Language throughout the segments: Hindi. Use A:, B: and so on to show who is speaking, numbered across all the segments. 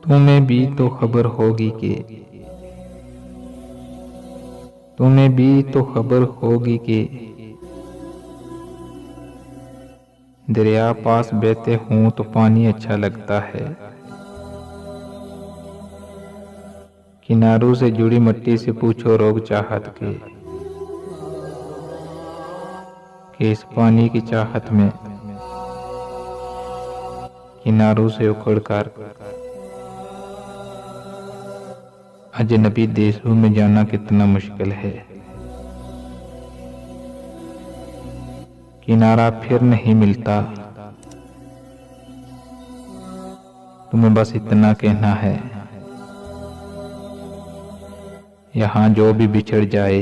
A: तुम्हें भी तो खबर होगी कि तुम्हें भी तो खबर होगी कि दरिया पास बहते हूँ तो पानी अच्छा लगता है। किनारों से जुड़ी मिट्टी से पूछो रोग चाहत के कि इस पानी की चाहत में किनारों से उखड़कर अजनबी देशों में जाना कितना मुश्किल है। किनारा फिर नहीं मिलता, तुम्हें बस इतना कहना है, यहाँ जो भी बिछड़ जाए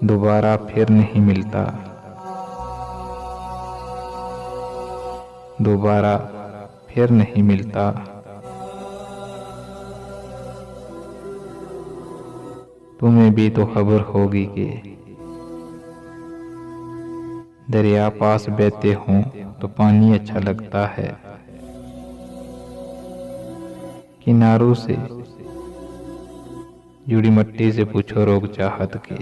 A: दोबारा फिर नहीं मिलता, दोबारा फिर नहीं मिलता। तुम्हें भी तो खबर होगी कि दरिया पास बहते हों तो पानी अच्छा लगता है। किनारों से जुड़ी मिट्टी से पूछो रोग चाहत के